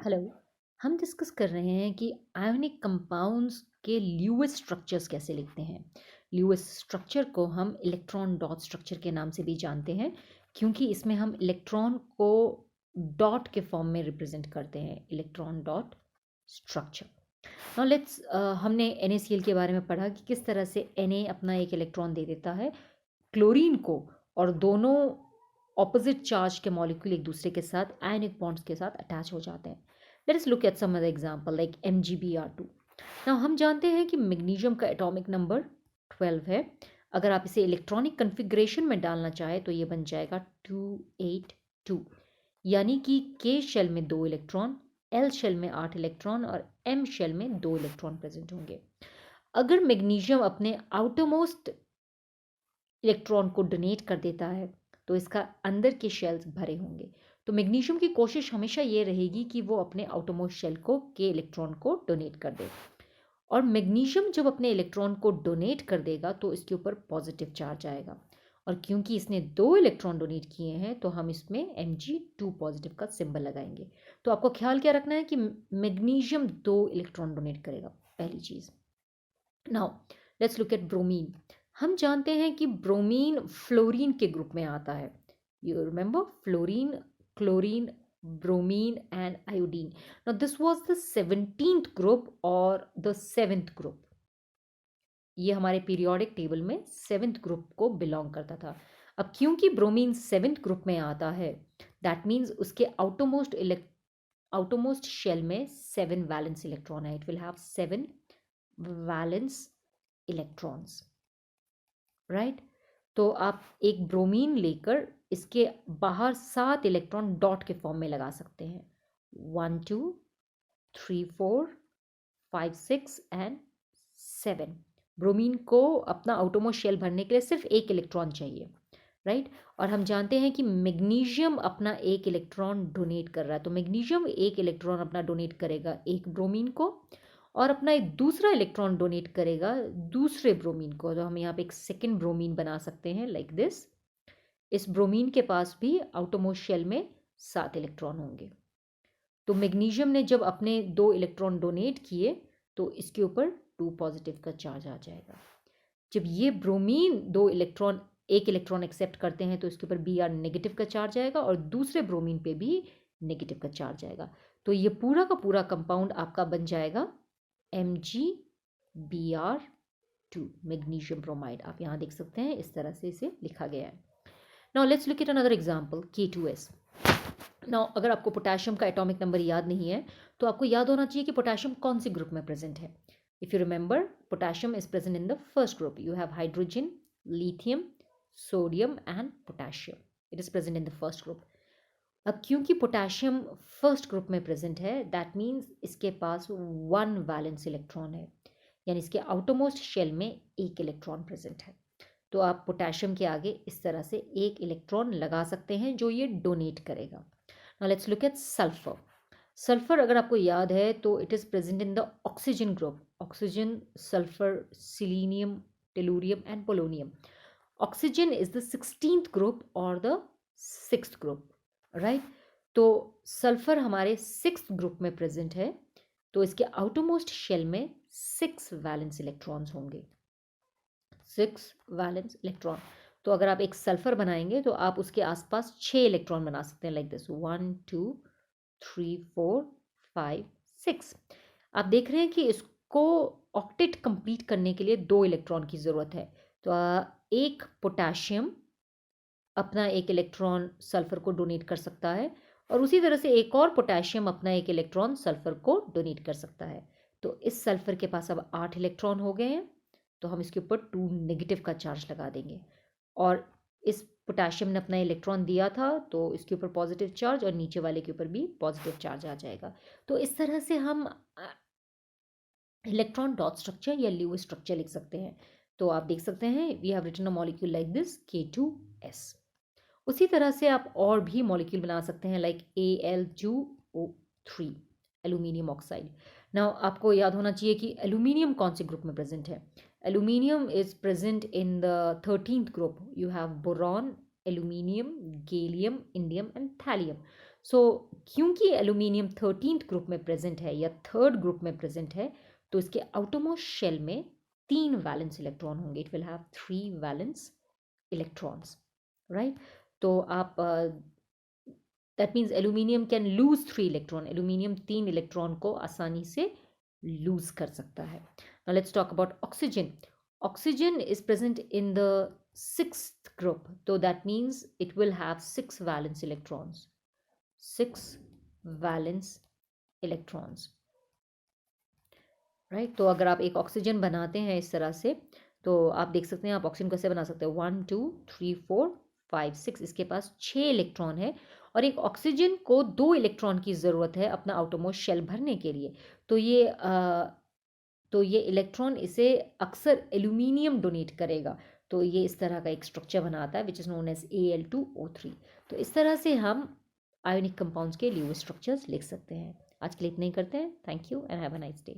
Hello. हम discuss कर रहे हैं कि आयोनिक कंपाउंड्स के ल्यूइस स्ट्रक्चर्स कैसे लिखते हैं। ल्यूइस स्ट्रक्चर को हम इलेक्ट्रॉन डॉट स्ट्रक्चर के नाम से भी जानते हैं, क्योंकि इसमें हम इलेक्ट्रॉन को डॉट के फॉर्म में रिप्रेजेंट करते हैं। Electron dot structure. Now let's हमने NaCl के बारे में पढ़ा कि किस तरह से Na अपना एक इलेक्ट्रॉन दे देता है क्लोरीन को, और दोनों ऑपोजिट चार्ज के मॉलिक्यूल एक दूसरे के साथ आयनिक बॉन्ड्स के साथ अटैच हो जाते हैं। Let us look at some other example like MgBr2। Now हम जानते हैं कि मैग्नीशियम का एटॉमिक नंबर 12 है। अगर आप इसे इलेक्ट्रॉनिक कन्फिग्रेशन में डालना चाहें तो ये बन जाएगा 282, यानी कि K शेल में 2 इलेक्ट्रॉन, L शेल में 8 इलेक्ट्रॉन और M शेल में 2 इलेक्ट्रॉन प्रेजेंट होंगे। अगर मैग्नीशियम अपने आउटरमोस्ट इलेक्ट्रॉन को डोनेट कर देता है तो इसका अंदर के शेल्स भरे होंगे। तो मैग्नीशियम की कोशिश हमेशा ये रहेगी कि वो अपने आउटरमोस्ट शेल को के इलेक्ट्रॉन को डोनेट कर दे, और मैग्नीशियम जब अपने इलेक्ट्रॉन को डोनेट कर देगा तो इसके ऊपर पॉजिटिव चार्ज आएगा, और क्योंकि इसने 2 इलेक्ट्रॉन डोनेट किए हैं तो हम इसमें Mg2 पॉजिटिव का सिंबल लगाएंगे। तो आपको ख्याल क्या रखना है कि मैग्नीशियम 2 इलेक्ट्रॉन डोनेट करेगा, पहली चीज़। Now let's look at bromine. हम जानते हैं कि ब्रोमीन फ्लोरीन के ग्रुप में आता है। You remember fluorine, chlorine, bromine and iodine. Now this was the 17th group और द 7th ग्रुप। ये हमारे पीरियोडिक टेबल में 7th ग्रुप को बिलोंग करता था। अब क्योंकि ब्रोमीन 7th ग्रुप में आता है, दैट मीन्स उसके आउटरमोस्ट शेल में 7 वैलेंस इलेक्ट्रॉन है। It will have 7 valence electrons, right. तो आप एक ब्रोमीन लेकर इसके बाहर 7 इलेक्ट्रॉन डॉट के फॉर्म में लगा सकते हैं। 1 2 3 4 5 6 एंड 7। ब्रोमीन को अपना आउटरमोस्ट शेल भरने के लिए सिर्फ एक इलेक्ट्रॉन चाहिए, राइट। और हम जानते हैं कि मैग्नीशियम अपना एक इलेक्ट्रॉन डोनेट कर रहा है, तो मैग्नीशियम एक इलेक्ट्रॉन अपना डोनेट करेगा एक ब्रोमीन को, और अपना एक दूसरा इलेक्ट्रॉन डोनेट करेगा दूसरे ब्रोमीन को। तो हम यहाँ पे एक सेकेंड ब्रोमीन बना सकते हैं लाइक दिस। इस ब्रोमीन के पास भी आउटरमोस्ट शेल में 7 इलेक्ट्रॉन होंगे। तो मैग्नीशियम ने जब अपने 2 इलेक्ट्रॉन डोनेट किए तो इसके ऊपर 2 पॉजिटिव का चार्ज आ जाएगा। जब ये ब्रोमीन 2 इलेक्ट्रॉन एक इलेक्ट्रॉन एक्सेप्ट करते हैं तो इसके ऊपर Br नेगेटिव का चार्ज आएगा, और दूसरे ब्रोमीन पे भी नेगेटिव का चार्ज आएगा। तो ये पूरा का पूरा कंपाउंड आपका बन जाएगा MgBr2, मैग्नीशियम ब्रोमाइड। आप यहाँ देख सकते हैं इस तरह से इसे लिखा गया है। Now let's look at another example, K2S। Now अगर आपको पोटेशियम का एटॉमिक नंबर याद नहीं है तो आपको याद होना चाहिए कि पोटेशियम कौन से ग्रुप में प्रेजेंट है। If you remember, potassium is present in the first group. You have hydrogen, lithium, sodium and potassium. It is present in the first group. अब क्योंकि पोटेशियम फर्स्ट ग्रुप में प्रेजेंट है, that means इसके पास 1 valence electron है, यानी इसके outermost shell में एक इलेक्ट्रॉन प्रेजेंट है। तो आप पोटेशियम के आगे इस तरह से एक इलेक्ट्रॉन लगा सकते हैं जो ये डोनेट करेगा। Now let's look eight sulphur. Sulphur अगर आपको याद है तो it is present in the oxygen group. Oxygen, sulphur, selenium, tellurium and polonium. Oxygen is the 16th group और द 6th ग्रुप, राइट। तो सल्फर हमारे 6th ग्रुप में present है, तो इसके आउटरमोस्ट शेल में 6 वैलेंस इलेक्ट्रॉन्स होंगे। 6 वैलेंस इलेक्ट्रॉन। तो अगर आप एक सल्फर बनाएंगे तो आप उसके आसपास 6 इलेक्ट्रॉन बना सकते हैं लाइक दिस, 1 2 3 4 5 6। आप देख रहे हैं कि इसको ऑक्टेट कंप्लीट करने के लिए 2 इलेक्ट्रॉन की ज़रूरत है। तो एक पोटेशियम अपना एक इलेक्ट्रॉन सल्फर को डोनेट कर सकता है, और उसी तरह से एक और पोटेशियम अपना एक इलेक्ट्रॉन सल्फर को डोनेट कर सकता है। तो इस सल्फर के पास अब 8 इलेक्ट्रॉन हो गए हैं, तो हम इसके ऊपर 2 नेगेटिव का चार्ज लगा देंगे, और इस पोटेशियम ने अपना इलेक्ट्रॉन दिया था तो इसके ऊपर पॉजिटिव चार्ज, और नीचे वाले के ऊपर भी पॉजिटिव चार्ज आ जाएगा। तो इस तरह से हम इलेक्ट्रॉन डॉट स्ट्रक्चर या ल्यूइस स्ट्रक्चर लिख सकते हैं। तो आप देख सकते हैं we have written a molecule like this K2S। उसी तरह से आप और भी मॉलिक्यूल बना सकते हैं like Al2O3, aluminium oxide. Now आपको याद होना चाहिए कि एल्यूमिनियम कौन से ग्रुप में प्रेजेंट है। Aluminium is present in the 13th group. You have boron, aluminium, gallium, indium and thallium. So क्योंकि एल्यूमिनियम 13th ग्रुप में प्रेजेंट है या 3rd ग्रुप में प्रेजेंट है, तो इसके आउटरमोस्ट शेल में 3 वैलेंस इलेक्ट्रॉन होंगे. It will have 3 valence electrons, right. तो आप that means aluminium can lose 3 electron. Aluminium 3 electron को आसानी से लूज कर सकता है. Now let's talk about oxygen. Oxygen is present in the 6th group, so that means it will have 6 valence electrons. 6 valence electrons, right. तो अगर आप एक ऑक्सीजन बनाते हैं इस तरह से, तो आप देख सकते हैं आप ऑक्सीजन कैसे बना सकते हैं. 1 2 3 4 5 6, इसके पास 6 इलेक्ट्रॉन है और एक ऑक्सीजन को 2 इलेक्ट्रॉन की ज़रूरत है अपना आउटरमोस्ट शेल भरने के लिए. तो ये इलेक्ट्रॉन इसे अक्सर एल्यूमिनियम डोनेट करेगा. तो ये इस तरह का एक स्ट्रक्चर बनाता है which is known as Al2O3. तो इस तरह से हम आयोनिक कंपाउंड्स के ल्यूइस स्ट्रक्चर्स लिख सकते हैं. आज के लिए इतना ही करते हैं. Thank you and have a nice day.